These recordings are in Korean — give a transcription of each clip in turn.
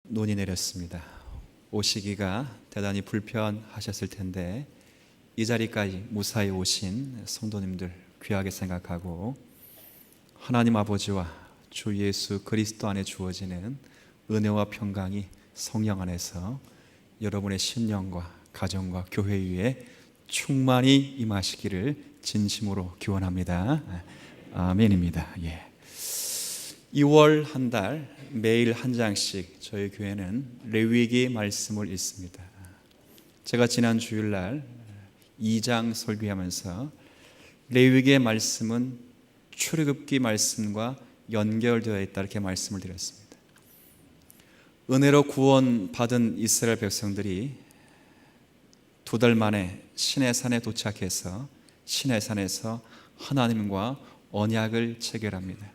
눈이 내렸습니다. 오시기가 대단히 불편하셨을 텐데 이 자리까지 무사히 오신 성도님들 귀하게 생각하고 하나님 아버지와 주 예수 그리스도 안에 주어지는 은혜와 평강이 성령 안에서 여러분의 심령과 가정과 교회 위에 충만히 임하시기를 진심으로 기원합니다. 아멘입니다. 2월 한 달 매일 한 장씩 저희 교회는 레위기 말씀을 읽습니다. 제가 지난 주일날 2장 설교하면서 레위기의 말씀은 출애굽기 말씀과 연결되어 있다 이렇게 말씀을 드렸습니다. 은혜로 구원받은 이스라엘 백성들이 2달 만에 시내산에 도착해서 시내산에서 하나님과 언약을 체결합니다.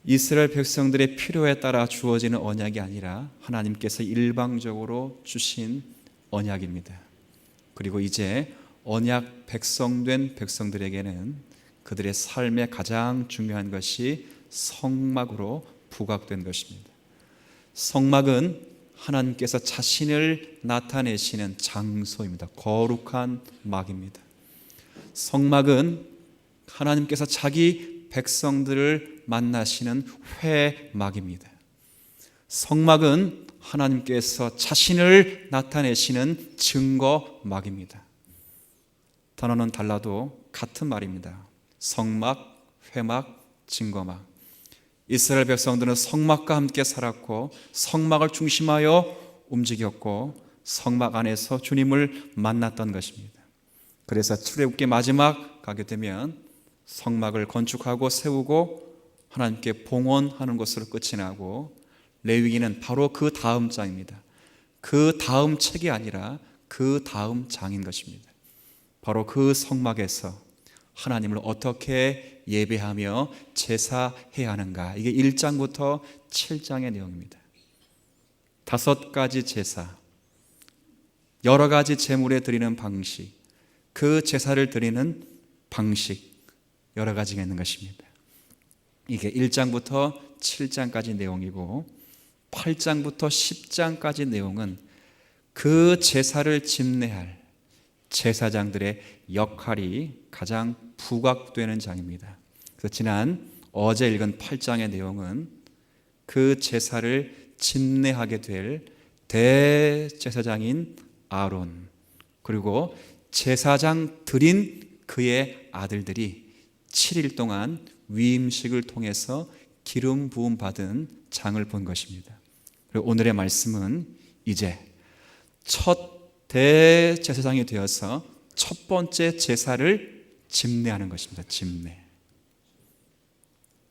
이스라엘 백성들의 필요에 따라 주어지는 언약이 아니라 하나님께서 일방적으로 주신 언약입니다. 그리고 이제 언약 백성된 백성들에게는 그들의 삶의 가장 중요한 것이 성막으로 부각된 것입니다. 성막은 하나님께서 자신을 나타내시는 장소입니다. 거룩한 막입니다. 성막은 하나님께서 자기 백성들을 만나시는 회막입니다. 성막은 하나님께서 자신을 나타내시는 증거막입니다. 단어는 달라도 같은 말입니다. 성막, 회막, 증거막. 이스라엘 백성들은 성막과 함께 살았고 성막을 중심하여 움직였고 성막 안에서 주님을 만났던 것입니다. 그래서 출애굽기 마지막 가게 되면 성막을 건축하고 세우고 하나님께 봉헌하는 것으로 끝이 나고 레위기는 바로 그 다음 장입니다. 그 다음 책이 아니라 그 다음 장인 것입니다. 바로 그 성막에서 하나님을 어떻게 예배하며 제사해야 하는가, 이게 1장부터 7장의 내용입니다. 5가지 제사, 여러 가지 제물에 드리는 방식, 그 제사를 드리는 방식 여러 가지가 있는 것입니다. 이게 1장부터 7장까지 내용이고 8장부터 10장까지 내용은 그 제사를 집례할 제사장들의 역할이 가장 부각되는 장입니다. 그래서 어제 읽은 8장의 내용은 그 제사를 집례하게 될 대제사장인 아론, 그리고 제사장들인 그의 아들들이 7일 동안 위임식을 통해서 기름 부음 받은 장을 본 것입니다. 그리고 오늘의 말씀은 이제 첫 대제사장이 되어서 첫 번째 제사를 집례하는 것입니다. 집례.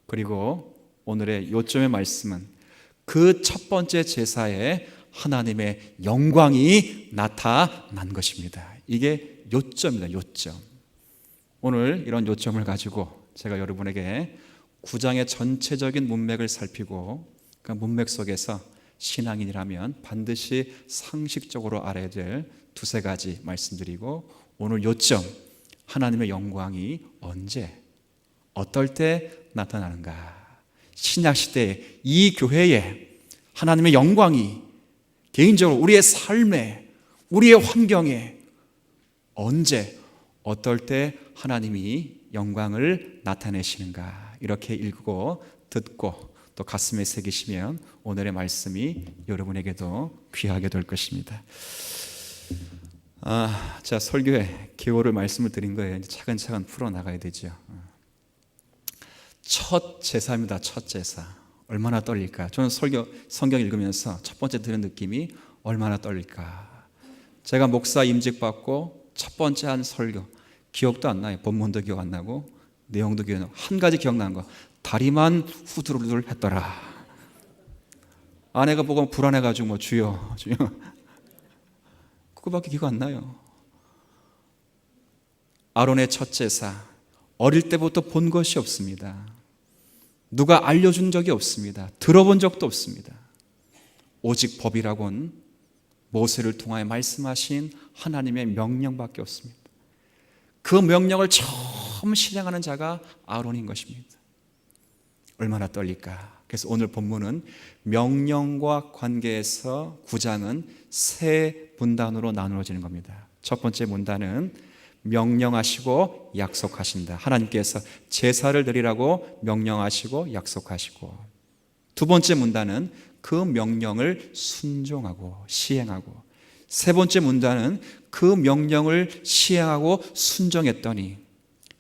그리고 오늘의 요점의 말씀은 그 첫 번째 제사에 하나님의 영광이 나타난 것입니다. 이게 요점입니다. 요점. 오늘 이런 요점을 가지고 제가 여러분에게 9장의 전체적인 문맥을 살피고 그 문맥 속에서 신앙인이라면 반드시 상식적으로 알아야 될 2-3가지 말씀드리고, 오늘 요점, 하나님의 영광이 언제 어떨 때 나타나는가. 신약시대에 이 교회에 하나님의 영광이 개인적으로 우리의 삶에, 우리의 환경에 언제 어떨 때 하나님이 영광을 나타내시는가, 이렇게 읽고 듣고 또 가슴에 새기시면 오늘의 말씀이 여러분에게도 귀하게 될 것입니다. 자, 설교의 기호를 말씀을 드린 거예요. 이제 차근차근 풀어나가야 되죠. 첫 제사입니다. 첫 제사. 얼마나 떨릴까? 저는 성경 읽으면서 첫 번째 드는 느낌이 얼마나 떨릴까? 제가 목사 임직 받고 첫 번째 한 설교, 기억도 안 나요. 본문도 기억 안 나고 내용도 기억 안 나고, 한 가지 기억나는 거, 다리만 후들후들 했더라. 아내가 보고 불안해가지고 주여 그거밖에 기억 안 나요. 아론의 첫 제사, 어릴 때부터 본 것이 없습니다. 누가 알려준 적이 없습니다. 들어본 적도 없습니다. 오직 법이라곤 모세를 통하여 말씀하신 하나님의 명령밖에 없습니다. 그 명령을 처음 실행하는 자가 아론인 것입니다. 얼마나 떨릴까? 그래서 오늘 본문은 명령과 관계에서 9장은 세 문단으로 나누어지는 겁니다. 첫 번째 문단은 명령하시고 약속하신다. 하나님께서 제사를 드리라고 명령하시고 약속하시고, 두 번째 문단은 그 명령을 순종하고 시행하고, 세 번째 문단은 그 명령을 시행하고 순종했더니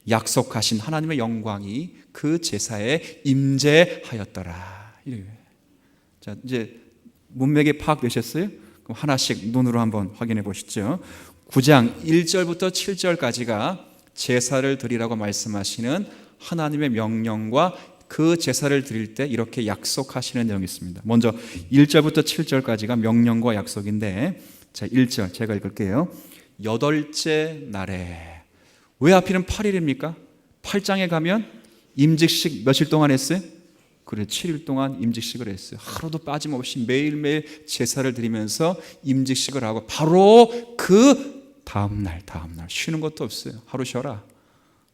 약속하신 하나님의 영광이 그 제사에 임재하였더라. 자, 이제 문맥이 파악되셨어요? 그럼 하나씩 눈으로 한번 확인해 보시죠. 9장 1절부터 7절까지가 제사를 드리라고 말씀하시는 하나님의 명령과 그 제사를 드릴 때 이렇게 약속하시는 내용이 있습니다. 먼저 1절부터 7절까지가 명령과 약속인데, 자, 1절 제가 읽을게요. 8째 날에, 왜 하필은 8일입니까? 8장에 가면 임직식 며칠 동안 했어요? 그래, 7일 동안 임직식을 했어요. 하루도 빠짐없이 매일매일 제사를 드리면서 임직식을 하고, 바로 그 다음날 쉬는 것도 없어요. 하루 쉬어라,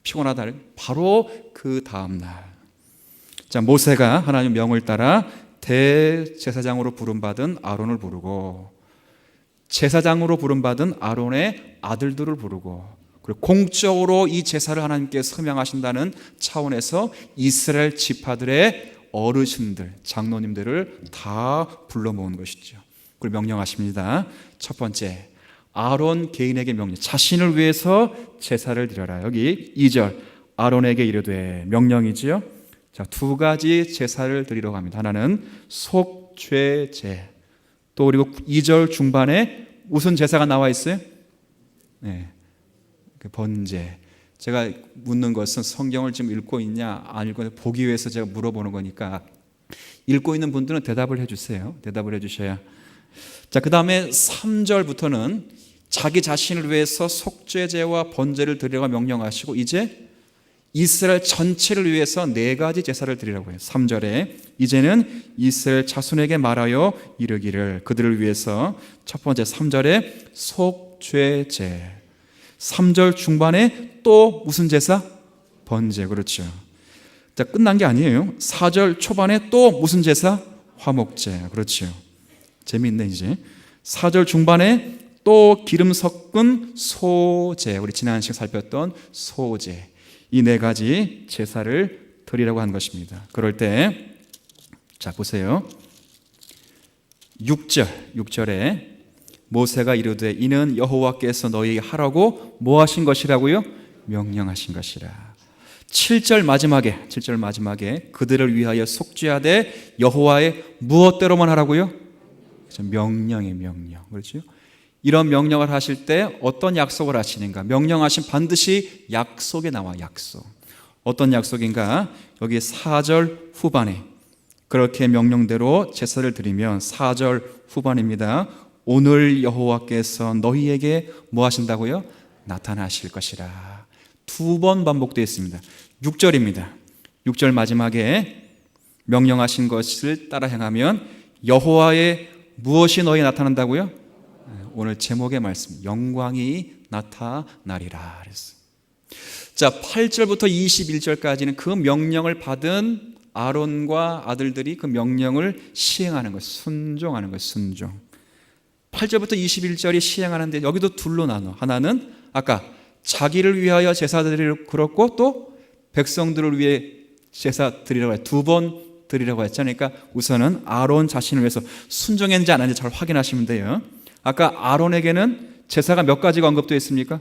피곤하다, 바로 그 다음날. 자, 모세가 하나님 명을 따라 대제사장으로 부름받은 아론을 부르고, 제사장으로 부름받은 아론의 아들들을 부르고, 그리고 공적으로 이 제사를 하나님께서 서명하신다는 차원에서 이스라엘 지파들의 어르신들, 장로님들을 다 불러 모은 것이죠. 그리고 명령하십니다. 첫 번째, 아론 개인에게 명령, 자신을 위해서 제사를 드려라. 여기 2절, 아론에게 이르되, 명령이지요. 자, 두 가지 제사를 드리려고 합니다. 하나는 속죄제, 또 그리고 2절 중반에 무슨 제사가 나와 있어요? 네, 번제. 제가 묻는 것은 성경을 지금 읽고 있냐 안 읽고 있냐 보기 위해서 제가 물어보는 거니까, 읽고 있는 분들은 대답을 해주세요. 대답을 해주셔야. 자, 그 다음에 3절부터는 자기 자신을 위해서 속죄제와 번제를 드리라고 명령하시고, 이제 이스라엘 전체를 위해서 4가지 제사를 드리라고 해요. 3절에 이제는 이스라엘 자손에게 말하여 이르기를, 그들을 위해서 첫 번째 3절에 속죄제, 3절 중반에 또 무슨 제사? 번제. 그렇죠. 자, 끝난 게 아니에요. 4절 초반에 또 무슨 제사? 화목제. 그렇죠. 재미있네. 이제 4절 중반에 또 기름 섞은 소제, 우리 지난 시간 살폈던 소제, 이 4가지 제사를 드리라고 한 것입니다. 그럴 때, 자, 보세요. 6절에 모세가 이르되, 이는 여호와께서 너희에게 하라고 뭐 하신 것이라고요? 명령하신 것이라. 7절 마지막에 그들을 위하여 속죄하되 여호와의 무엇대로만 하라고요? 명령의 명령. 그렇죠? 이런 명령을 하실 때 어떤 약속을 하시는가? 명령하신 반드시 약속에 나와. 약속. 어떤 약속인가? 여기 4절 후반에 그렇게 명령대로 제사를 드리면 4절 후반입니다. 오늘 여호와께서 너희에게 뭐 하신다고요? 나타나실 것이라. 2번 반복되어 있습니다. 6절입니다. 6절 마지막에 명령하신 것을 따라 행하면 여호와의 무엇이 너희에 나타난다고요? 오늘 제목의 말씀, 영광이 나타나리라 그랬어요. 자, 8절부터 21절까지는 그 명령을 받은 아론과 아들들이 그 명령을 시행하는 것, 순종하는 것, 순종. 8절부터 21절이 시행하는데 여기도 둘로 나눠. 하나는 아까 자기를 위하여 제사 드리라고 그렇고, 또 백성들을 위해 제사 드리라고 해. 2번 드리라고 했잖아요. 그러니까 우선은 아론 자신을 위해서 순종했는지 안 했는지 잘 확인하시면 돼요. 아까 아론에게는 제사가 몇 가지가 언급되어 있습니까?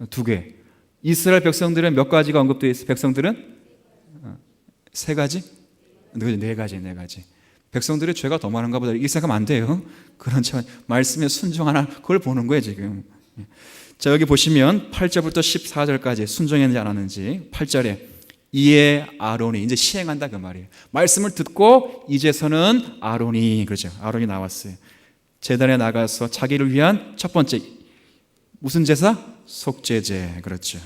2개. 이스라엘 백성들은 몇 가지가 언급되어 있어요? 백성들은 3가지? 4가지. 백성들의 죄가 더 많은가 보다, 이렇게 생각하면 안 돼요. 그런 참 말씀에 순종하나, 그걸 보는 거예요 지금. 자, 여기 보시면 8절부터 14절까지 순종했는지 안 했는지. 8절에 이에 아론이 이제 시행한다 그 말이에요. 말씀을 듣고 이제서는 아론이, 그렇죠, 아론이 나왔어요. 제단에 나가서 자기를 위한 첫 번째 무슨 제사? 속죄제. 그렇죠.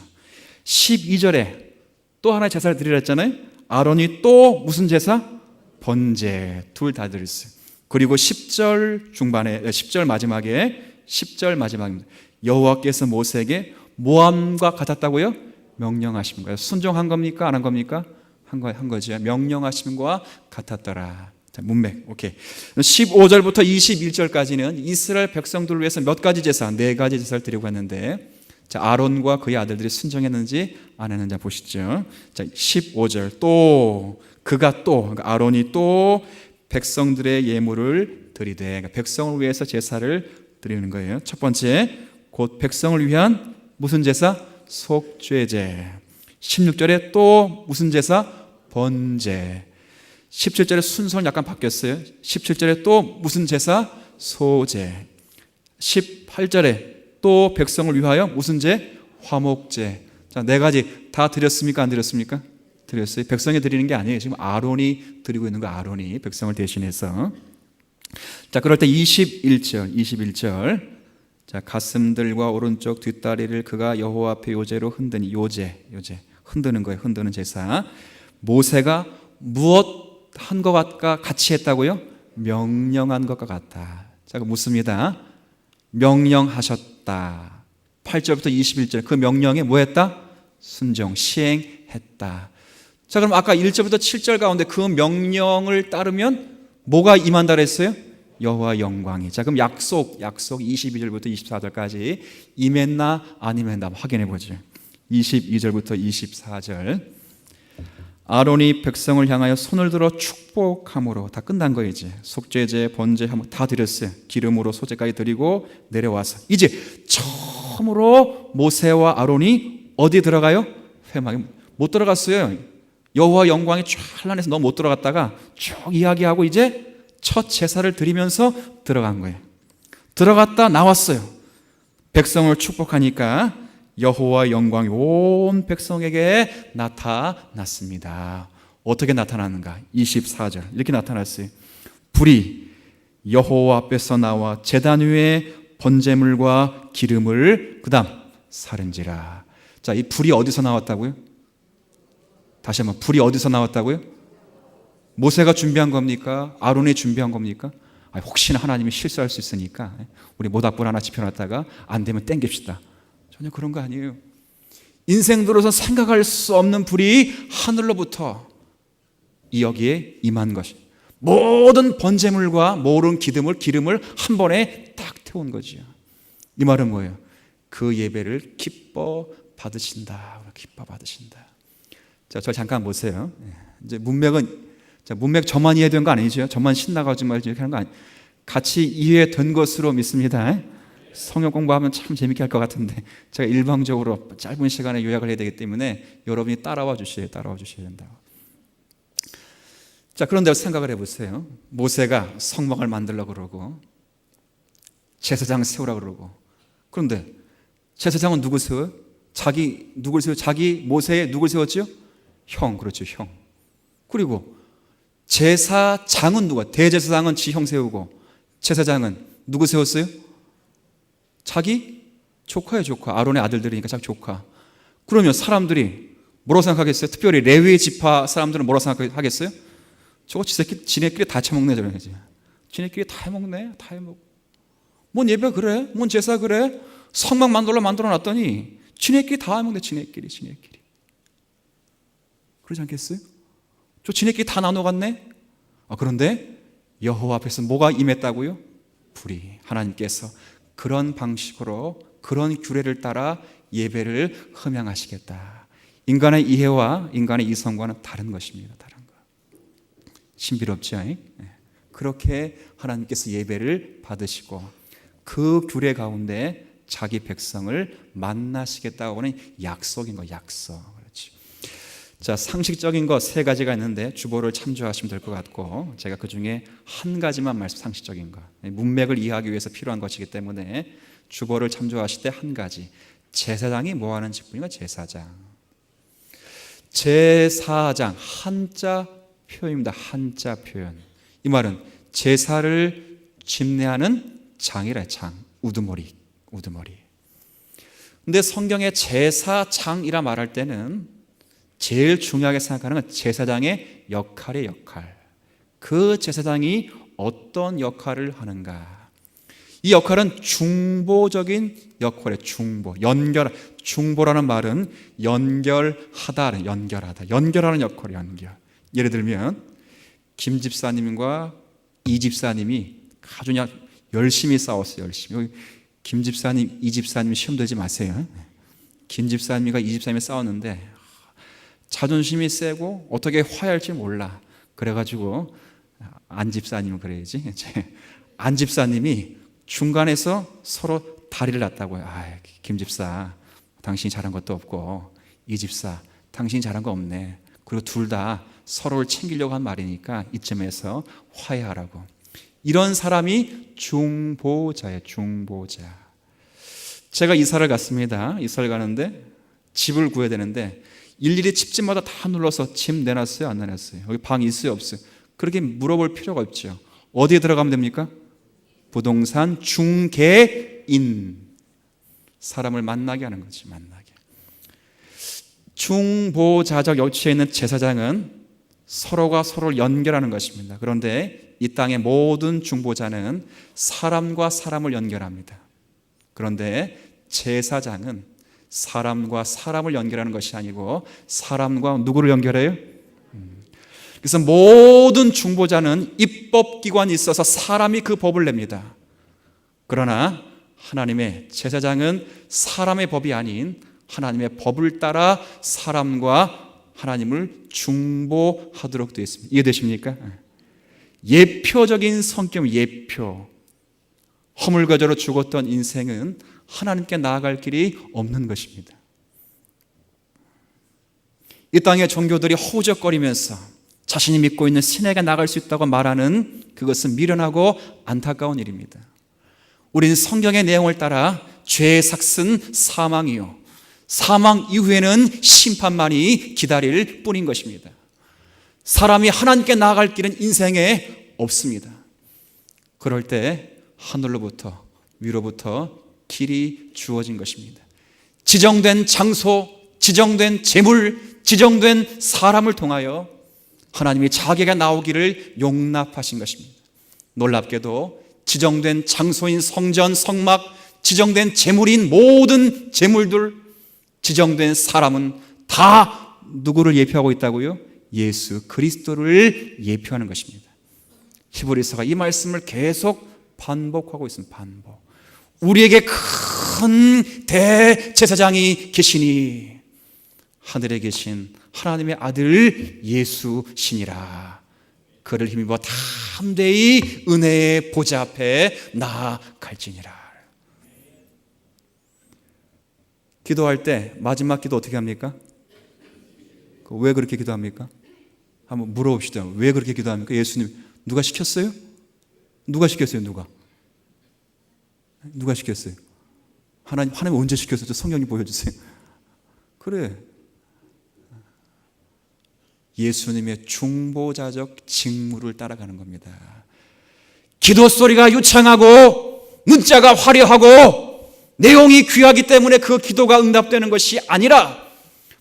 12절에 또 하나의 제사를 드리라 했잖아요. 아론이 또 무슨 제사? 번제. 둘 다 드렸어요. 그리고 10절 마지막입니다. 여호와께서 모세에게 모함과 같았다고요? 명령하신 거예요. 순종한 겁니까? 안 한 겁니까? 한 거죠. 명령하심과 같았더라. 자, 문맥. 오케이. 15절부터 21절까지는 이스라엘 백성들을 위해서 몇 가지 제사, 네 가지 제사를 드리고 했는데, 자, 아론과 그의 아들들이 순종했는지 안 했는지 보시죠. 자, 15절. 또 그가 또, 그러니까 아론이 또 백성들의 예물을 드리되, 그러니까 백성을 위해서 제사를 드리는 거예요. 첫 번째, 곧 백성을 위한 무슨 제사? 속죄제. 16절에 또 무슨 제사? 번제. 17절에 순서는 약간 바뀌었어요. 17절에 또 무슨 제사? 소제. 18절에 또 백성을 위하여 무슨 제? 화목제. 자, 네 가지 다 드렸습니까? 안 드렸습니까? 드렸어요. 백성이 드리는 게 아니에요. 지금 아론이 드리고 있는 거, 아론이 백성을 대신해서. 자, 그럴 때 21절. 자, 가슴들과 오른쪽 뒷다리를 그가 여호와 앞에 요제로 흔드니, 요제. 흔드는 거예요. 흔드는 제사. 모세가 무엇 한 것과 같이 했다고요? 명령한 것과 같다. 자, 그 묻습니다. 명령하셨다. 8절부터 21절. 그 명령에 뭐 했다? 순종, 시행했다. 자, 그럼 아까 1절부터 7절 가운데 그 명령을 따르면 뭐가 임한다 그랬어요? 여호와 영광이. 자, 그럼 약속 22절부터 24절까지 임했나 안 임했나 확인해 보죠. 22절부터 24절. 아론이 백성을 향하여 손을 들어 축복함으로, 다 끝난 거예요. 이제 속죄제, 번제 다 드렸어요. 기름으로 소제까지 드리고 내려와서 이제 처음으로 모세와 아론이 어디 들어가요? 회막에 못 들어갔어요. 여호와 영광이 찬란해서 너무 못 들어갔다가 쭉 이야기하고 이제 첫 제사를 드리면서 들어간 거예요. 들어갔다 나왔어요. 백성을 축복하니까 여호와 영광이 온 백성에게 나타났습니다. 어떻게 나타나는가? 24절 이렇게 나타났어요. 불이 여호와 앞에서 나와 제단 위에 번제물과 기름을 그다음 사른지라. 자, 이 불이 어디서 나왔다고요? 다시 한번, 불이 어디서 나왔다고요? 모세가 준비한 겁니까? 아론이 준비한 겁니까? 혹시나 하나님이 실수할 수 있으니까 우리 모닥불 하나 지펴놨다가 안 되면 땡깁시다. 전혀 그런 거 아니에요. 인생 들어서 생각할 수 없는 불이 하늘로부터 여기에 임한 것이, 모든 번제물과 모든 기름을 한 번에 딱 태운 거죠. 이 말은 뭐예요? 그 예배를 기뻐 받으신다. 기뻐 받으신다. 자, 저 잠깐 보세요. 이제 문맥 저만 이해된 거 아니죠? 저만 신나가지고 말이죠. 이렇게 하는 거 아니에요. 같이 이해된 것으로 믿습니다. 성경 공부하면 참 재밌게 할 것 같은데 제가 일방적으로 짧은 시간에 요약을 해야 되기 때문에 여러분이 따라와 주셔야 된다. 자, 그런데 생각을 해보세요. 모세가 성막을 만들려고 그러고 제사장 세우라고 그러고, 그런데 제사장은 누구 세워요? 누굴 세워요? 자기 모세의 누굴 세웠죠? 형, 그렇죠, 형. 그리고 제사장은 누가? 대제사장은 지 형 세우고 제사장은 누구 세웠어요? 자기 조카예요, 조카. 아론의 아들들이니까 자기 조카. 그러면 사람들이 뭐라고 생각하겠어요? 특별히 레위 지파 사람들은 뭐라고 생각하겠어요? 저거 지네끼리 다 처먹네, 저런 거지. 지네끼리 다 해먹네, 다 해먹고. 뭔 예배 그래? 뭔 제사 그래? 성막 만들어 놨더니 지네끼리 다 해먹네, 지네끼리. 그러지 않겠어요? 저 지네끼리 다 나눠갔네? 그런데 여호와 앞에서 뭐가 임했다고요? 불이. 하나님께서 그런 방식으로, 그런 규례를 따라 예배를 흠양하시겠다. 인간의 이해와 인간의 이성과는 다른 것입니다. 다른 것. 신비롭죠? 그렇게 하나님께서 예배를 받으시고 그 규례 가운데 자기 백성을 만나시겠다고 하는 약속인 거, 약속. 그렇지. 자, 상식적인 거 세 가지가 있는데 주보를 참조하시면 될 것 같고, 제가 그 중에 한 가지만 상식적인 거, 문맥을 이해하기 위해서 필요한 것이기 때문에 주보를 참조하실 때 한 가지. 제사장이 뭐 하는 직분인가? 제사장. 한자 표현입니다. 한자 표현. 이 말은 제사를 집례하는 장이라, 장. 우두머리. 근데 성경에 제사장이라 말할 때는 제일 중요하게 생각하는 건 제사장의 역할이에요, 역할. 그 제사장이 어떤 역할을 하는가. 이 역할은 중보적인 역할이에요. 중보라는 말은 연결하다, 연결하는 역할이에요. 연결. 예를 들면 김 집사님과 이 집사님이 아주 그냥 열심히 싸웠어요. 열심히. 김 집사님, 이 집사님 시험 들지 마세요. 김 집사님과 이 집사님이 싸웠는데 자존심이 세고 어떻게 화해할지 몰라. 그래가지고 안 집사님은 그래야지. 안 집사님이 중간에서 서로 다리를 놨다고요. 김 집사, 당신이 잘한 것도 없고, 이 집사, 당신이 잘한 거 없네. 그리고 둘 다 서로를 챙기려고 한 말이니까 이쯤에서 화해하라고. 이런 사람이 중보자예요. 중보자. 제가 이사를 갔습니다. 이사를 가는데 집을 구해야 되는데 일일이 집집마다 다 눌러서 집 내놨어요? 안 내놨어요? 여기 방 있어요? 없어요? 그렇게 물어볼 필요가 없죠. 어디에 들어가면 됩니까? 부동산 중개인. 사람을 만나게 하는 거지. 만나게. 중보자적 위치에 있는 제사장은 서로가 서로를 연결하는 것입니다. 그런데 이 땅의 모든 중보자는 사람과 사람을 연결합니다. 그런데 제사장은 사람과 사람을 연결하는 것이 아니고 사람과 누구를 연결해요? 그래서 모든 중보자는 입법기관이 있어서 사람이 그 법을 냅니다. 그러나 하나님의 제사장은 사람의 법이 아닌 하나님의 법을 따라 사람과 하나님을 중보하도록 되어 있습니다. 이해되십니까? 예표적인 성격, 예표. 허물과저로 죽었던 인생은 하나님께 나아갈 길이 없는 것입니다. 이 땅의 종교들이 허우적거리면서 자신이 믿고 있는 신에게 나갈 수 있다고 말하는 그것은 미련하고 안타까운 일입니다. 우리는 성경의 내용을 따라 죄의 삭은 사망이요, 사망 이후에는 심판만이 기다릴 뿐인 것입니다. 사람이 하나님께 나아갈 길은 인생에 없습니다. 그럴 때 하늘로부터 위로부터 길이 주어진 것입니다. 지정된 장소, 지정된 재물, 지정된 사람을 통하여 하나님이 자기가 나오기를 용납하신 것입니다. 놀랍게도 지정된 장소인 성전, 성막, 지정된 재물인 모든 재물들, 지정된 사람은 다 누구를 예표하고 있다고요? 예수 그리스도를 예표하는 것입니다. 히브리서가 이 말씀을 계속 반복하고 있습니다. 반복. 우리에게 큰 대제사장이 계시니 하늘에 계신 하나님의 아들 예수시니라. 그를 힘입어 담대히 은혜의 보좌 앞에 나아갈지니라. 기도할 때 마지막 기도 어떻게 합니까? 왜 그렇게 기도합니까? 한번 물어봅시다. 왜 그렇게 기도합니까? 예수님 누가 시켰어요? 누가 시켰어요? 누가 시켰어요? 하나님 언제 시켰어요? 저 성경이 보여주세요. 그래, 예수님의 중보자적 직무를 따라가는 겁니다. 기도 소리가 유창하고 문자가 화려하고 내용이 귀하기 때문에 그 기도가 응답되는 것이 아니라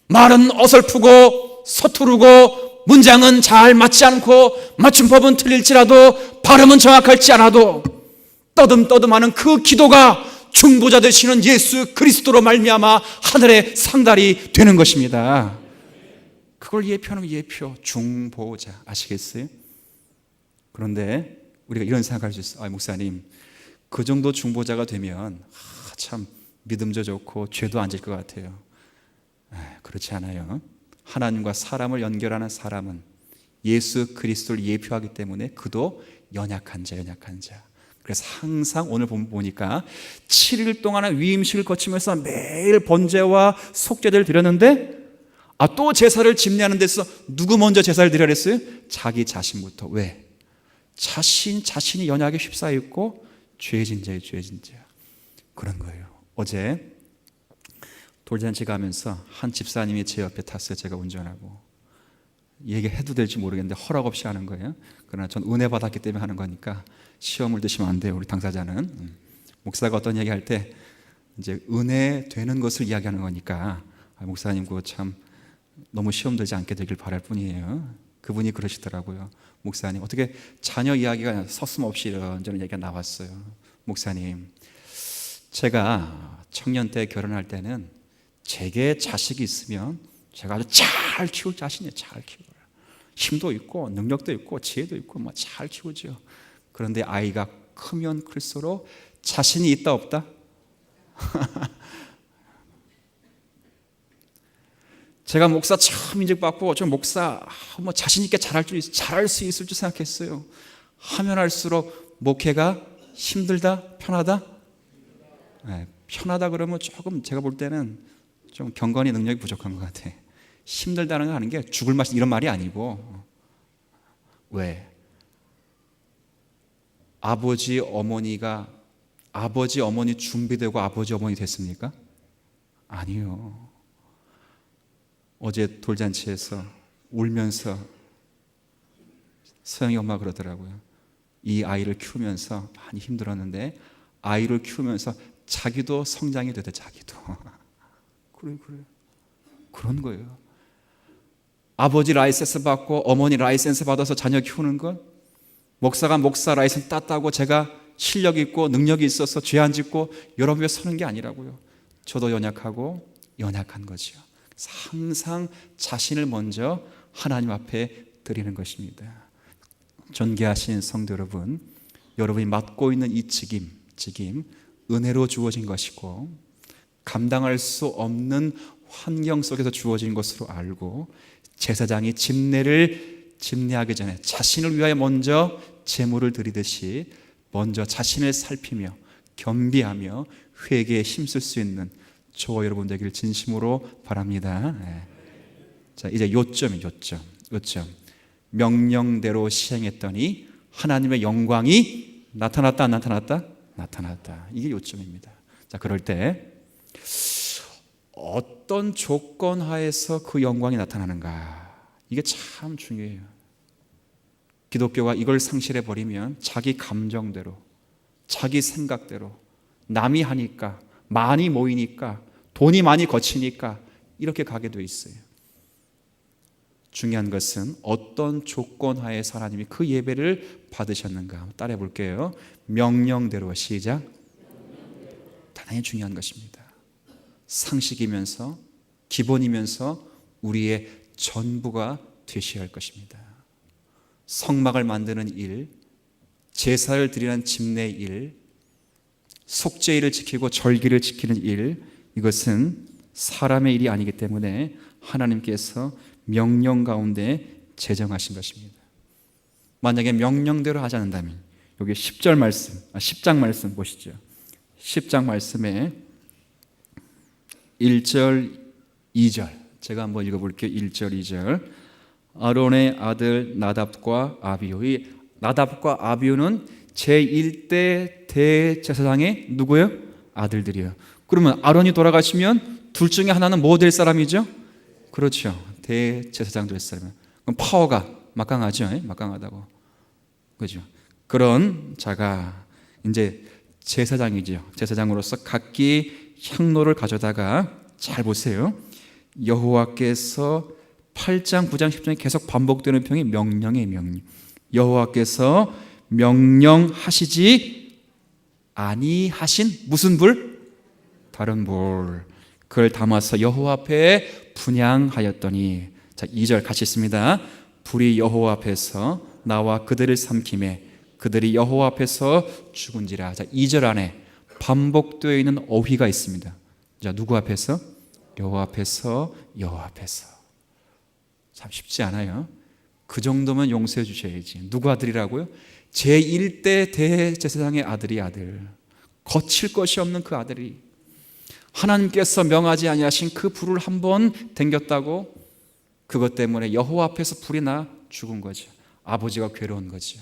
말은 어설프고 서투르고 문장은 잘 맞지 않고 맞춤법은 틀릴지라도 발음은 정확할지 않아도 떠듬떠듬하는 그 기도가 중보자 되시는 예수 그리스도로 말미암아 하늘의 상달이 되는 것입니다. 그걸 예표하는 예표, 중보자. 아시겠어요? 그런데 우리가 이런 생각할 수 있어요. 목사님, 그 정도 중보자가 되면 참 믿음도 좋고 죄도 안 질 것 같아요. 그렇지 않아요. 하나님과 사람을 연결하는 사람은 예수 그리스도를 예표하기 때문에 그도 연약한 자. 그래서 항상 오늘 보니까 7일 동안의 위임식을 거치면서 매일 번제와 속죄제를 드렸는데 또 제사를 집례하는 데서 누구 먼저 제사를 드려야 했어요? 자기 자신부터. 왜? 자신이 연약에 휩싸여 있고 죄진 자예요. 그런 거예요. 어제 돌잔치 가면서 한 집사님이 제 옆에 탔어요. 제가 운전하고. 얘기해도 될지 모르겠는데 허락 없이 하는 거예요. 그러나 전 은혜 받았기 때문에 하는 거니까 시험을 드시면 안 돼요. 우리 당사자는. 목사가 어떤 얘기할 때 이제 은혜 되는 것을 이야기하는 거니까 목사님 그거 참 너무 시험 들지 않게 되길 바랄 뿐이에요. 그분이 그러시더라고요. 목사님 어떻게 자녀 이야기가 서슴없이 이런저런 얘기가 나왔어요. 목사님, 제가 청년 때 결혼할 때는 제게 자식이 있으면 제가 아주 잘 키울 자신이에요. 잘 키워요. 힘도 있고 능력도 있고 지혜도 있고 뭐 잘 키우죠. 그런데 아이가 크면 클수록 자신이 있다 없다? 제가 목사 처음 인정받고 저 목사 뭐 자신 있게 잘할 수 있을 줄 생각했어요. 하면 할수록 목회가 힘들다, 편하다? 네, 편하다 그러면 조금 제가 볼 때는 좀 경건의 능력이 부족한 것 같아. 힘들다는 거 하는 게 죽을 맛 이런 말이 아니고, 왜? 아버지 어머니 준비되고 아버지 어머니 됐습니까? 아니요. 어제 돌잔치에서 울면서 서영이 엄마 그러더라고요. 이 아이를 키우면서 많이 힘들었는데 아이를 키우면서 자기도 성장이 되대. 자기도. 그래 그런 거예요. 아버지 라이센스 받고 어머니 라이센스 받아서 자녀 키우는 건, 목사가 목사 라이센스 땄다고 제가 실력 있고 능력이 있어서 죄 안 짓고 여러분 위에 서는 게 아니라고요. 저도 연약하고 연약한 거죠. 항상 자신을 먼저 하나님 앞에 드리는 것입니다. 존귀하신 성도 여러분, 여러분이 맡고 있는 이 직임 은혜로 주어진 것이고 감당할 수 없는 환경 속에서 주어진 것으로 알고, 제사장이 집례하기 전에 자신을 위하여 먼저 제물을 드리듯이 먼저 자신을 살피며 겸비하며 회개에 힘쓸 수 있는 저와 여러분 되길 진심으로 바랍니다. 네. 자, 이제 요점. 명령대로 시행했더니 하나님의 영광이 나타났다, 안 나타났다? 나타났다. 이게 요점입니다. 자, 그럴 때 어떤 조건 하에서 그 영광이 나타나는가? 이게 참 중요해요. 기독교가 이걸 상실해 버리면 자기 감정대로, 자기 생각대로, 남이 하니까, 많이 모이니까, 돈이 많이 거치니까 이렇게 가게 돼 있어요. 중요한 것은 어떤 조건 하에서 하나님이 그 예배를 받으셨는가. 따라해 볼게요. 명령대로. 시작. 대단히 중요한 것입니다. 상식이면서 기본이면서 우리의 전부가 되셔야 할 것입니다. 성막을 만드는 일, 제사를 드리는 집례 일, 속죄일을 지키고 절기를 지키는 일, 이것은 사람의 일이 아니기 때문에 하나님께서 명령 가운데 제정하신 것입니다. 만약에 명령대로 하지 않는다면 여기 10장 말씀 보시죠. 10장 말씀에 1절, 2절 제가 한번 읽어볼게요. 1절, 2절. 아론의 아들 나답과 아비후. 이 나답과 아비후는 제1대 대제사장의 누구예요? 아들들이에요. 그러면 아론이 돌아가시면 둘 중에 하나는 뭐 될 사람이죠? 그렇죠. 대제사장 될 사람이에요. 그럼 파워가 막강하죠. 막강하다고. 그죠? 그런 자가 이제 제사장이죠. 제사장으로서 각기 향로를 가져다가, 잘 보세요. 여호와께서 8장, 9장, 10장에 계속 반복되는 평이 명령이에요. 명령. 여호와께서 명령하시지 아니하신 무슨 불? 다른 불. 그걸 담아서 여호와 앞에 분향하였더니, 자 2절 같이 있습니다. 불이 여호와 앞에서 나와 그들을 삼키매 그들이 여호와 앞에서 죽은지라. 자 2절 안에 반복되어 있는 어휘가 있습니다. 자 누구 앞에서? 여호와 앞에서. 여호와 앞에서. 참 쉽지 않아요. 그 정도면 용서해 주셔야지. 누구 아들이라고요? 제1대 대제사장의 아들. 거칠 것이 없는 그 아들이 하나님께서 명하지 아니하신 그 불을 한번 댕겼다고 그것 때문에 여호와 앞에서 불이 나 죽은 거죠. 아버지가 괴로운 거죠.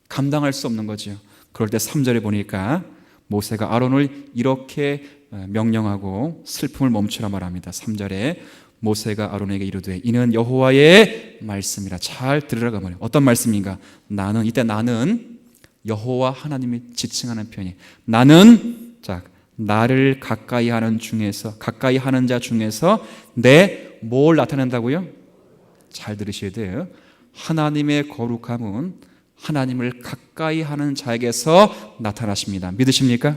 감당할 수 없는 거죠. 그럴 때 3절에 보니까 모세가 아론을 이렇게 명령하고 슬픔을 멈추라 말합니다. 3절에 모세가 아론에게 이르되 이는 여호와의 말씀이라. 잘 들으라고 말해요. 어떤 말씀인가? 이때 나는 여호와 하나님이 지칭하는 편이, 나는 나를 가까이 하는 자 중에서 내 뭘 나타낸다고요? 잘 들으셔야 돼요. 하나님의 거룩함은 하나님을 가까이 하는 자에게서 나타나십니다. 믿으십니까?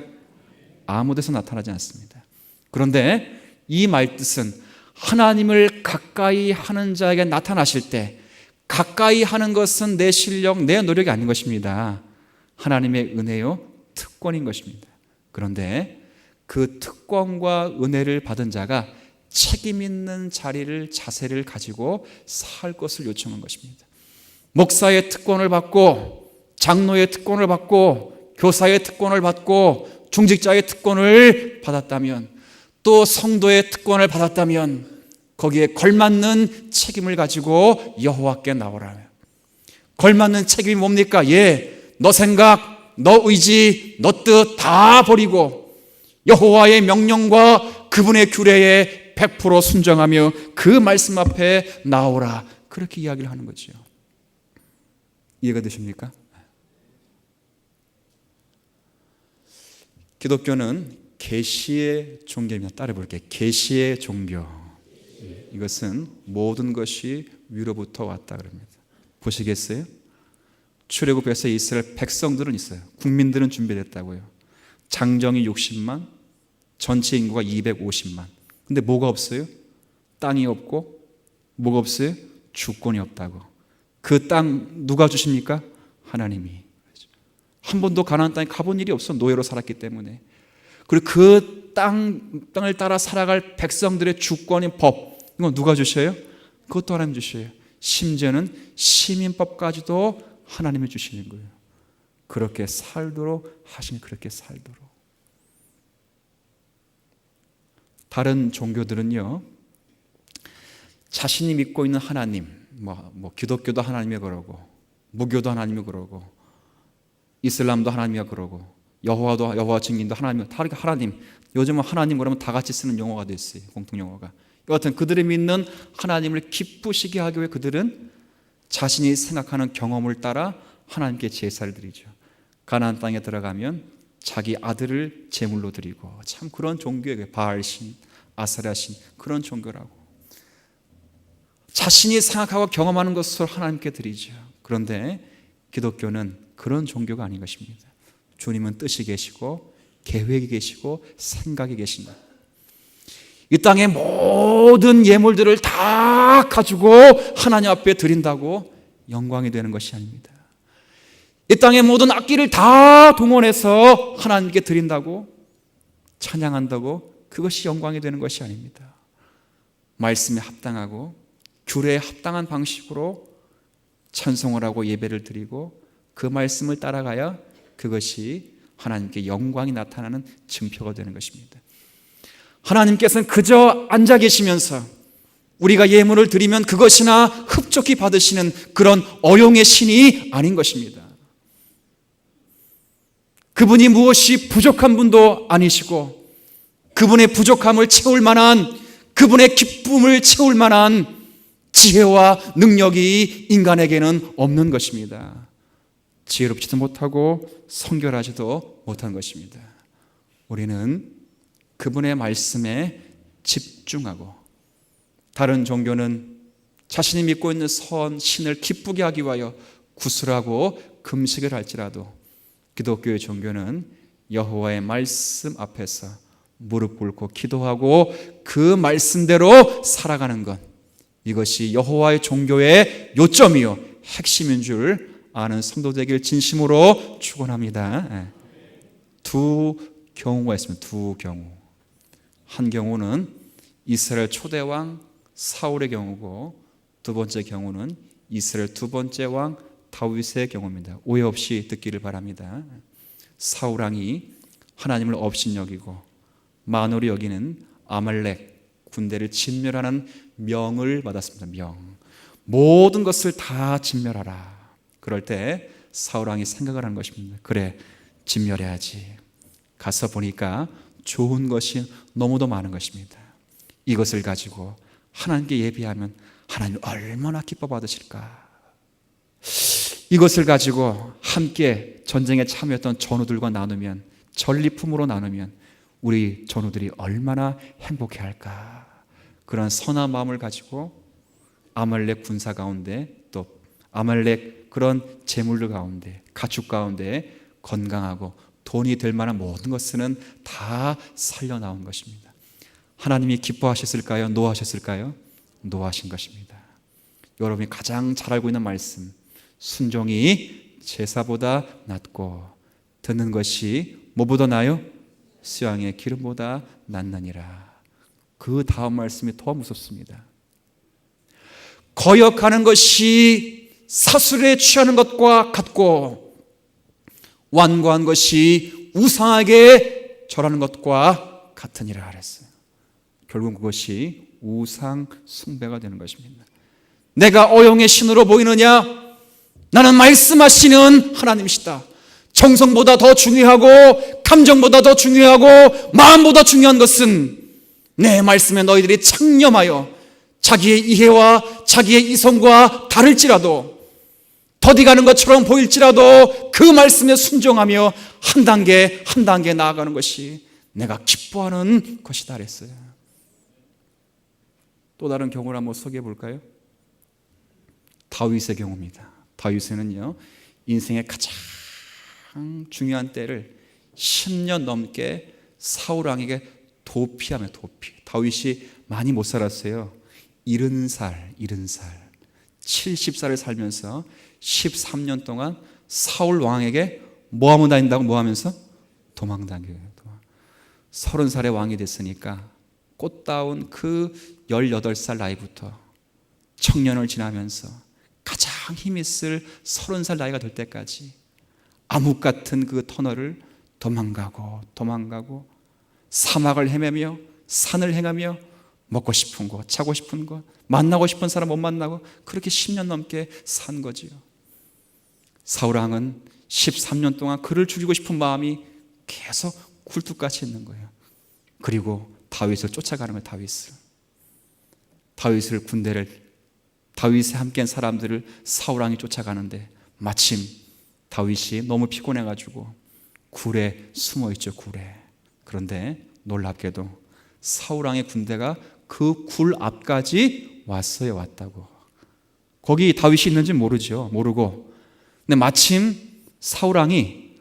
아무 데서 나타나지 않습니다. 그런데 이 말뜻은 하나님을 가까이 하는 자에게 나타나실 때, 가까이 하는 것은 내 실력, 내 노력이 아닌 것입니다. 하나님의 은혜요, 특권인 것입니다. 그런데 그 특권과 은혜를 받은 자가 책임 있는 자세를 가지고 살 것을 요청한 것입니다. 목사의 특권을 받고, 장로의 특권을 받고, 교사의 특권을 받고, 중직자의 특권을 받았다면, 또 성도의 특권을 받았다면 거기에 걸맞는 책임을 가지고 여호와께 나오라. 걸맞는 책임이 뭡니까? 너 생각, 너 의지, 너 뜻 다 버리고 여호와의 명령과 그분의 규례에 100% 순종하며 그 말씀 앞에 나오라. 그렇게 이야기를 하는 거죠. 이해가 되십니까? 기독교는 계시의 종교입니다. 따라 볼게요. 계시의 종교. 이것은 모든 것이 위로부터 왔다 그럽니다. 보시겠어요? 출애굽에서 이스라엘 백성들은 있어요. 국민들은 준비됐다고요. 장정이 60만, 전체 인구가 250만. 근데 뭐가 없어요? 땅이 없고, 뭐가 없어요? 주권이 없다고. 그 땅 누가 주십니까? 하나님이. 한 번도 가나안 땅에 가본 일이 없어. 노예로 살았기 때문에. 그리고 그 땅을 따라 살아갈 백성들의 주권인 법, 이건 누가 주셔요? 그것도 하나님 주셔요. 심지어는 시민법까지도 하나님이 주시는 거예요. 그렇게 살도록 하시니 그렇게 살도록. 다른 종교들은요, 자신이 믿고 있는 하나님, 기독교도 하나님이 그러고, 무교도 하나님이 그러고, 이슬람도 하나님이 그러고, 여호와 증인도 하나님, 다 하나님. 요즘은 하나님 그러면 다 같이 쓰는 용어가 됐어요. 공통 용어가. 여하튼 그들이 믿는 하나님을 기쁘시게 하기 위해 그들은 자신이 생각하는 경험을 따라 하나님께 제사를 드리죠. 가나안 땅에 들어가면 자기 아들을 제물로 드리고, 참 그런 종교예요. 바알신, 아세라신, 그런 종교라고. 자신이 생각하고 경험하는 것을 하나님께 드리죠. 그런데 기독교는 그런 종교가 아닌 것입니다. 주님은 뜻이 계시고 계획이 계시고 생각이 계신다. 이 땅의 모든 예물들을 다 가지고 하나님 앞에 드린다고 영광이 되는 것이 아닙니다. 이 땅의 모든 악기를 다 동원해서 하나님께 드린다고, 찬양한다고, 그것이 영광이 되는 것이 아닙니다. 말씀에 합당하고 규례에 합당한 방식으로 찬송을 하고 예배를 드리고 그 말씀을 따라가야 그것이 하나님께 영광이 나타나는 증표가 되는 것입니다. 하나님께서는 그저 앉아 계시면서 우리가 예물을 드리면 그것이나 흡족히 받으시는 그런 어용의 신이 아닌 것입니다. 그분이 무엇이 부족한 분도 아니시고, 그분의 부족함을 채울 만한, 그분의 기쁨을 채울 만한 지혜와 능력이 인간에게는 없는 것입니다. 지혜롭지도 못하고 성결하지도 못한 것입니다. 우리는 그분의 말씀에 집중하고, 다른 종교는 자신이 믿고 있는 신을 기쁘게 하기 위하여 구슬하고 금식을 할지라도 기독교의 종교는 여호와의 말씀 앞에서 무릎 꿇고 기도하고 그 말씀대로 살아가는 것, 이것이 여호와의 종교의 요점이요 핵심인 줄 아는 성도 되길 진심으로 축원합니다. 두 경우가 있습니다. 두 경우. 한 경우는 이스라엘 초대왕 사울의 경우고, 두 번째 경우는 이스라엘 두 번째 왕 다윗의 경우입니다. 오해 없이 듣기를 바랍니다. 사울 왕이 하나님을 업신여기고 만홀히 여기는 아말렉 군대를 진멸하는 명을 받았습니다. 명. 모든 것을 다 진멸하라. 그럴 때 사울 왕이 생각을 하는 것입니다. 그래, 진멸해야지. 가서 보니까 좋은 것이 너무도 많은 것입니다. 이것을 가지고 하나님께 예비하면 하나님 얼마나 기뻐 받으실까. 이것을 가지고 함께 전쟁에 참여했던 전우들과 나누면, 전리품으로 나누면 우리 전우들이 얼마나 행복해 할까. 그런 선한 마음을 가지고 아말렉 군사 가운데, 또 아말렉 그런 재물들 가운데, 가축 가운데 건강하고 돈이 될 만한 모든 것은 다 살려나온 것입니다. 하나님이 기뻐하셨을까요? 노하셨을까요? 노하신 것입니다. 여러분이 가장 잘 알고 있는 말씀, 순종이 제사보다 낫고 듣는 것이 뭐보다 나요? 수양의 기름보다 낫느니라. 그 다음 말씀이 더 무섭습니다. 거역하는 것이 사술에 취하는 것과 같고 완고한 것이 우상에게 절하는 것과 같으니라 그랬어요. 결국 그것이 우상 숭배가 되는 것입니다. 내가 어용의 신으로 보이느냐? 나는 말씀하시는 하나님이시다. 정성보다 더 중요하고 감정보다 더 중요하고 마음보다 중요한 것은 내 말씀에 너희들이 창념하여 자기의 이해와 자기의 이성과 다를지라도 더디가는 것처럼 보일지라도 그 말씀에 순종하며 한 단계 한 단계 나아가는 것이 내가 기뻐하는 것이다 그랬어요. 또 다른 경우를 한번 소개해 볼까요? 다윗의 경우입니다. 다윗은요, 인생의 가장 중요한 때를 10년 넘게 사울 왕에게 도피하며 다윗이 많이 못 살았어요. 70살 70살을 살면서 13년 동안 사울 왕에게 뭐하며 다닌다고? 뭐하면서? 도망다녀요. 30살의 왕이 됐으니까 꽃다운 그 18살 나이부터 청년을 지나면서 가장 힘이 있을 30살 나이가 될 때까지 암흑 같은 그 터널을 도망가고 사막을 헤매며 산을 행하며 먹고 싶은 것, 자고 싶은 것, 만나고 싶은 사람 못 만나고 그렇게 10년 넘게 산 거지요. 사울왕은 13년 동안 그를 죽이고 싶은 마음이 계속 굴뚝같이 있는 거예요. 그리고 다윗을 쫓아가는 거예요. 다윗에 함께한 사람들을 사울왕이 쫓아가는데 마침 다윗이 너무 피곤해가지고 굴에 숨어있죠. 굴에. 그런데 놀랍게도 사울왕의 군대가 그 굴 앞까지 왔다고. 거기 다윗이 있는지 모르고. 근데 마침 사울왕이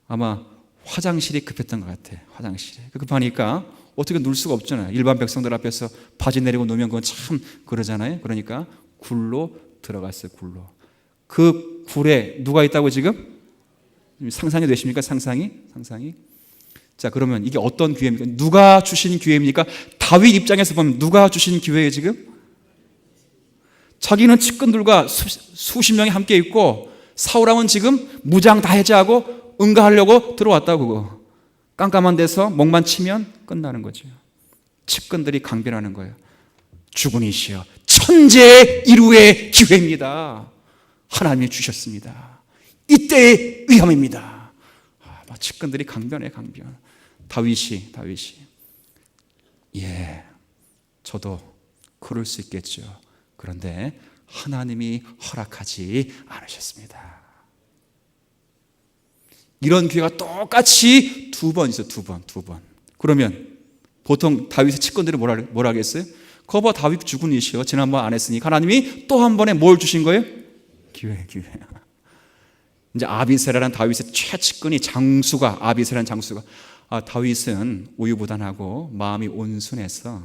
아마 화장실이 급했던 것 같아. 화장실이 급하니까 어떻게 누울 수가 없잖아요. 일반 백성들 앞에서 바지 내리고 누우면 그건 참 그러잖아요. 그러니까 굴로 들어갔어요. 굴로. 그 굴에 누가 있다고 지금? 상상이 되십니까? 상상이? 자, 그러면 이게 어떤 기회입니까? 누가 주신 기회입니까? 다윗 입장에서 보면 누가 주신 기회예요, 지금? 자기는 측근들과 수십 명이 함께 있고 사울왕은 지금 무장 다 해제하고 응가하려고 들어왔다고. 그거 깜깜한 데서 목만 치면 끝나는 거죠. 측근들이 강변하는 거예요. 주군이시여, 천재 일후의 기회입니다. 하나님이 주셨습니다. 이때의 위험입니다. 측근들이 강변해. 다윗이 예, 저도 그럴 수 있겠죠. 그런데 하나님이 허락하지 않으셨습니다. 이런 기회가 똑같이 두 번 있어요. 두 번. 그러면 보통 다윗의 측근들이 뭐라 하겠어요? 거봐, 다윗 주군이시여, 지난번 안 했으니까 하나님이 또 한 번에 뭘 주신 거예요? 기회. 이제 아비새라는 다윗의 최측근이 아비새라는 장수가 다윗은 우유부단하고 마음이 온순해서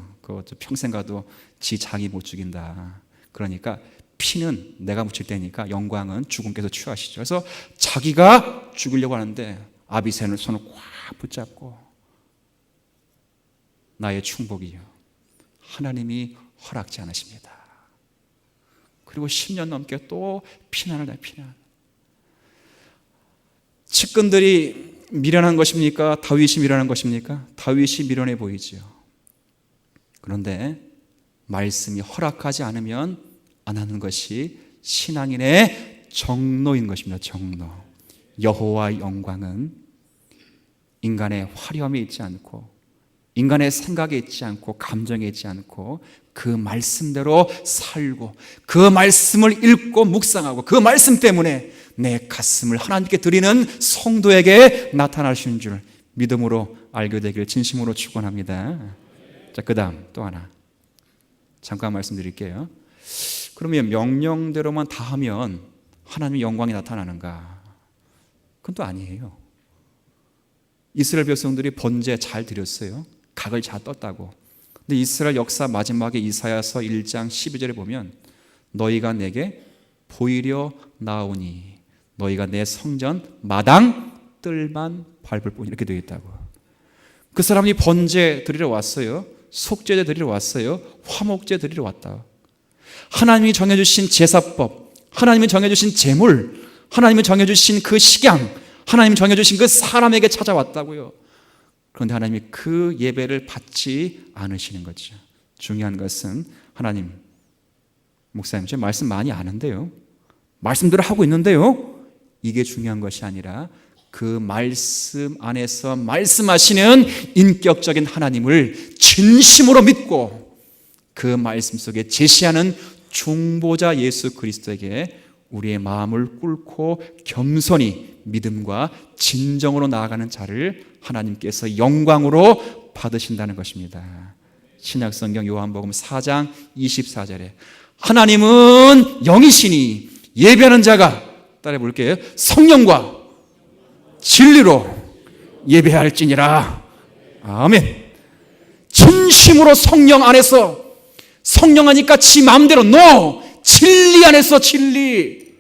평생 가도 지 자기 못 죽인다. 그러니까 피는 내가 묻힐 때니까 영광은 주군께서 취하시죠. 그래서 자기가 죽이려고 하는데 아비새는 손을 꽉 붙잡고 나의 충복이요, 하나님이 허락지 않으십니다. 그리고 10년 넘게 또 피난을 해. 측근들이 미련한 것입니까? 다윗이 미련한 것입니까? 다윗이 미련해 보이지요. 그런데 말씀이 허락하지 않으면 안 하는 것이 신앙인의 정로인 것입니다. 정로. 여호와의 영광은 인간의 화려함에 있지 않고 인간의 생각에 있지 않고 감정에 있지 않고 그 말씀대로 살고 그 말씀을 읽고 묵상하고 그 말씀 때문에 내 가슴을 하나님께 드리는 성도에게 나타나시는 줄 믿음으로 알게 되길 진심으로 축원합니다. 자, 그 다음 또 하나 잠깐 말씀드릴게요. 그러면 명령대로만 다 하면 하나님의 영광이 나타나는가? 그건 또 아니에요. 이스라엘 백성들이 번제 잘 드렸어요. 각을 잘 떴다고. 근데 이스라엘 역사 마지막에 이사야서 1장 12절에 보면 너희가 내게 보이려 나오니 너희가 내 성전 마당 뜰만 밟을 뿐, 이렇게 되어 있다고. 그 사람이 번제 드리러 왔어요. 속죄제 드리러 왔어요. 화목제 드리러 왔다. 하나님이 정해주신 제사법, 하나님이 정해주신 제물, 하나님이 정해주신 그 식양, 하나님이 정해주신 그 사람에게 찾아왔다고요. 그런데 하나님이 그 예배를 받지 않으시는 거죠. 중요한 것은 하나님, 목사님 제 말씀 많이 아는데요, 말씀대로 하고 있는데요, 이게 중요한 것이 아니라 그 말씀 안에서 말씀하시는 인격적인 하나님을 진심으로 믿고 그 말씀 속에 제시하는 중보자 예수 그리스도에게 우리의 마음을 꿇고 겸손히 믿음과 진정으로 나아가는 자를 하나님께서 영광으로 받으신다는 것입니다. 신약성경 요한복음 4장 24절에 하나님은 영이시니 예배하는 자가, 따라해 볼게요, 성령과 진리로 예배할지니라. 아멘. 진심으로 성령 안에서, 성령 하니까 지 마음대로 진리 안에서 진리.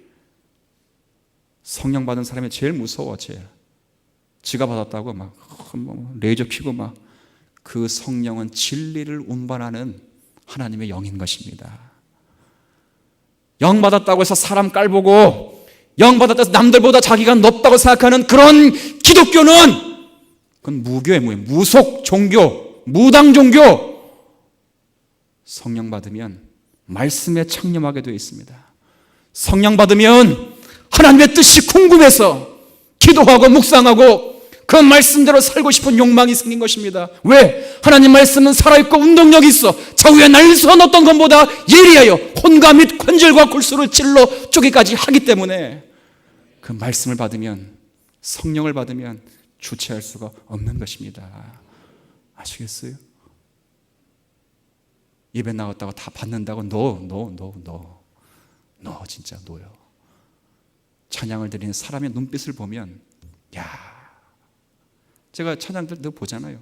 성령 받은 사람이 제일 무서워. 지가 받았다고 막 레이저 켜고 막. 그 성령은 진리를 운반하는 하나님의 영인 것입니다. 영 받았다고 해서 사람 깔보고, 영 받았다고 해서 남들보다 자기가 높다고 생각하는 그런 기독교는, 그건 무교예요. 무속 종교, 무당 종교. 성령 받으면 말씀에 창념하게 되어 있습니다. 성령 받으면 하나님의 뜻이 궁금해서 기도하고 묵상하고 그 말씀대로 살고 싶은 욕망이 생긴 것입니다. 왜? 하나님 말씀은 살아있고 운동력이 있어 좌우에 날선 어떤 것보다 예리하여 혼과 및 관절과 골수를 찔러 쪼개까지 하기 때문에 그 말씀을 받으면, 성령을 받으면 주체할 수가 없는 것입니다. 아시겠어요? 입에 나왔다고 다 받는다고 진짜 노요. 찬양을 드리는 사람의 눈빛을 보면, 야, 제가 찬양들 늘 보잖아요.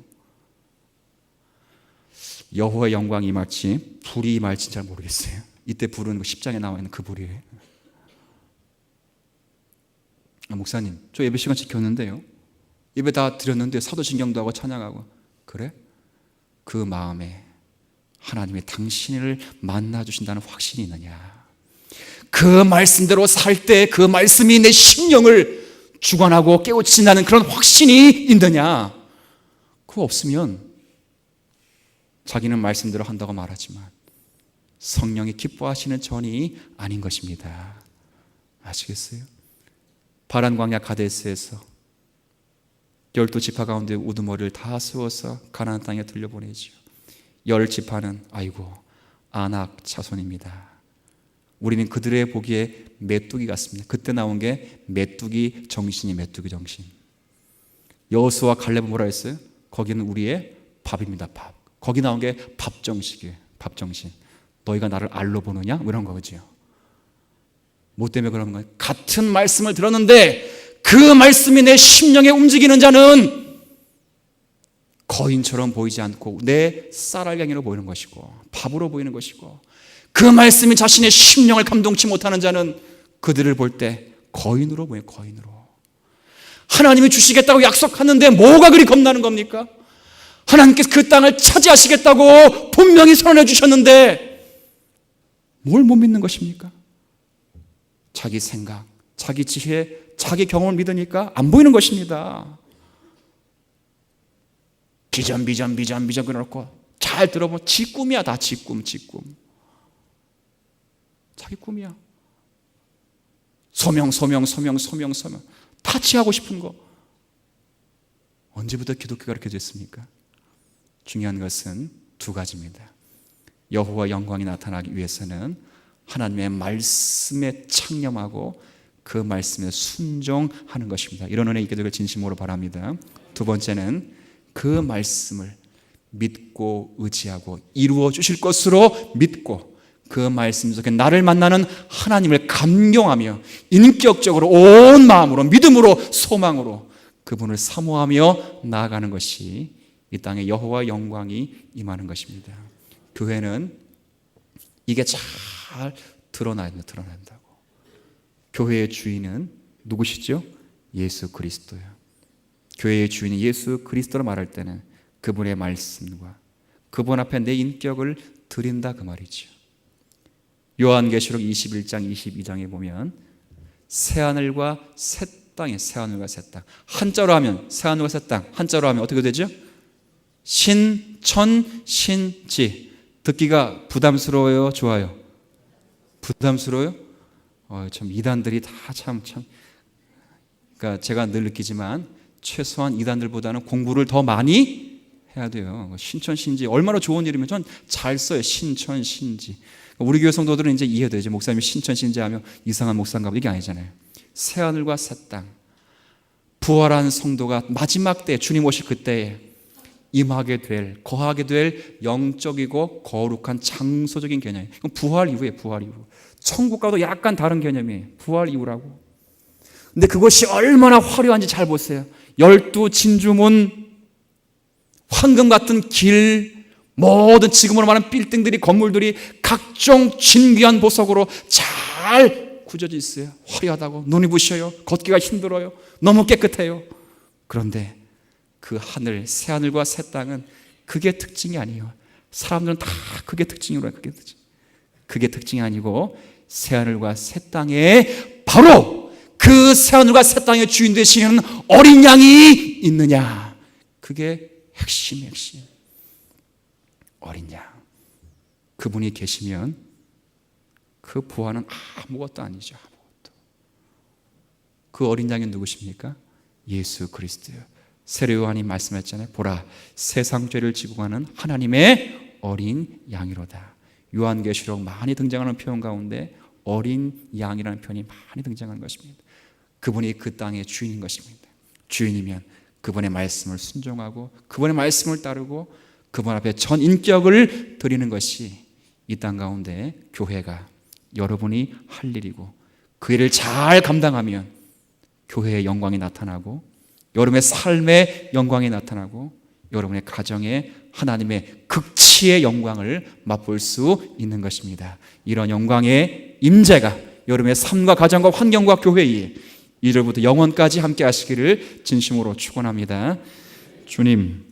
여호와의 영광이 임할지 불이 임할지 잘 모르겠어요. 이때 불은 10장에 나와 있는 그 불이에요. 목사님, 저 예배 시간 지켰는데요, 예배 다 드렸는데 사도신경도 하고 찬양하고. 그래? 그 마음에 하나님이 당신을 만나주신다는 확신이 있느냐? 그 말씀대로 살 때 그 말씀이 내 심령을 주관하고 깨우친다는 그런 확신이 있느냐? 그거 없으면 자기는 말씀대로 한다고 말하지만 성령이 기뻐하시는 전이 아닌 것입니다. 아시겠어요? 바란 광야 가데스에서 12지파 가운데 우두머리를 다 세워서 가나안 땅에 들려보내지요. 10지파는 아이고 아낙 자손입니다. 우리는 그들의 보기에 메뚜기 같습니다. 그때 나온 게 메뚜기 정신이 메뚜기 정신. 여호수아와 갈렙은 뭐라 했어요? 거기는 우리의 밥입니다. 밥. 거기 나온 게 밥 정식이에요. 밥 정신. 너희가 나를 알로 보느냐? 이런 거죠. 뭐 때문에 그런 거예요? 같은 말씀을 들었는데 그 말씀이 내 심령에 움직이는 자는 거인처럼 보이지 않고 내 쌀알갱이로 보이는 것이고 밥으로 보이는 것이고, 그 말씀이 자신의 심령을 감동치 못하는 자는 그들을 볼 때 거인으로 보여요. 거인으로. 하나님이 주시겠다고 약속하는데 뭐가 그리 겁나는 겁니까? 하나님께서 그 땅을 차지하시겠다고 분명히 선언해 주셨는데 뭘 못 믿는 것입니까? 자기 생각, 자기 지혜, 자기 경험을 믿으니까 안 보이는 것입니다. 비전 그래놓고 잘 들어보면 지 꿈이야. 다 지 꿈. 자기 꿈이야. 소명 다 취하고 싶은 거. 언제부터 기독교가 그렇게 됐습니까? 중요한 것은 두 가지입니다. 여호와 영광이 나타나기 위해서는 하나님의 말씀에 창념하고 그 말씀에 순종하는 것입니다. 이런 은혜 있게 되길 진심으로 바랍니다. 두 번째는 그 말씀을 믿고 의지하고 이루어 주실 것으로 믿고 그 말씀 속에 나를 만나는 하나님을 감격하며 인격적으로 온 마음으로 믿음으로 소망으로 그분을 사모하며 나아가는 것이 이 땅에 여호와 영광이 임하는 것입니다. 교회는 이게 잘 드러난다고. 교회의 주인은 누구시죠? 예수 그리스도요. 교회의 주인이 예수 그리스도로 말할 때는 그분의 말씀과 그분 앞에 내 인격을 드린다 그 말이죠. 요한계시록 21장 22장에 보면 새하늘과 새 땅에 새하늘과 새 땅, 한자로 하면 새하늘과 새 땅, 한자로 하면 어떻게 되죠? 신천신지. 듣기가 부담스러워요, 좋아요? 부담스러워요? 참 이단들이 다 참 그러니까 제가 늘 느끼지만 최소한 이단들보다는 공부를 더 많이 해야 돼요. 신천신지 얼마나 좋은 이름이면 전 잘 써요. 신천신지. 우리 교회 성도들은 이제 이해되죠. 목사님이 신천신지 하면 이상한 목사인가 보다. 이게 아니잖아요. 새하늘과 새 땅, 부활한 성도가 마지막 때 주님 오실 그때에 임하게 될, 거하게 될 영적이고 거룩한 장소적인 개념이에요. 이건 부활 이후에 부활 이후. 천국과도 약간 다른 개념이에요. 부활 이후라고. 근데 그것이 얼마나 화려한지 잘 보세요. 12진주문, 황금 같은 길, 모든 지금으로 말하는 빌딩들이, 건물들이 각종 진귀한 보석으로 잘 굳어져 있어요. 화려하다고. 눈이 부셔요. 걷기가 힘들어요. 너무 깨끗해요. 그런데 그 하늘, 새 하늘과 새 땅은 그게 특징이 아니에요. 사람들은 다 그게 특징으로 해요. 그게 특징이 아니고 새 하늘과 새 땅에 바로 그 새 하늘과 새 땅의 주인 되시는 어린 양이 있느냐. 그게 핵심. 어린 양. 그분이 계시면 그 부활은 아무것도 아니죠. 아무것도. 그 어린 양이 누구십니까? 예수 그리스도요. 세례 요한이 말씀했잖아요. 보라, 세상 죄를 지고 가는 하나님의 어린 양이로다. 요한계시록 많이 등장하는 표현 가운데 어린 양이라는 표현이 많이 등장하는 것입니다. 그분이 그 땅의 주인인 것입니다. 주인이면 그분의 말씀을 순종하고 그분의 말씀을 따르고 그분 앞에 전 인격을 드리는 것이 이 땅 가운데 교회가 여러분이 할 일이고, 그 일을 잘 감당하면 교회의 영광이 나타나고 여러분의 삶의 영광이 나타나고 여러분의 가정에 하나님의 극치의 영광을 맛볼 수 있는 것입니다. 이런 영광의 임재가 여러분의 삶과 가정과 환경과 교회에 이제부터 영원까지 함께 하시기를 진심으로 축원합니다. 주님,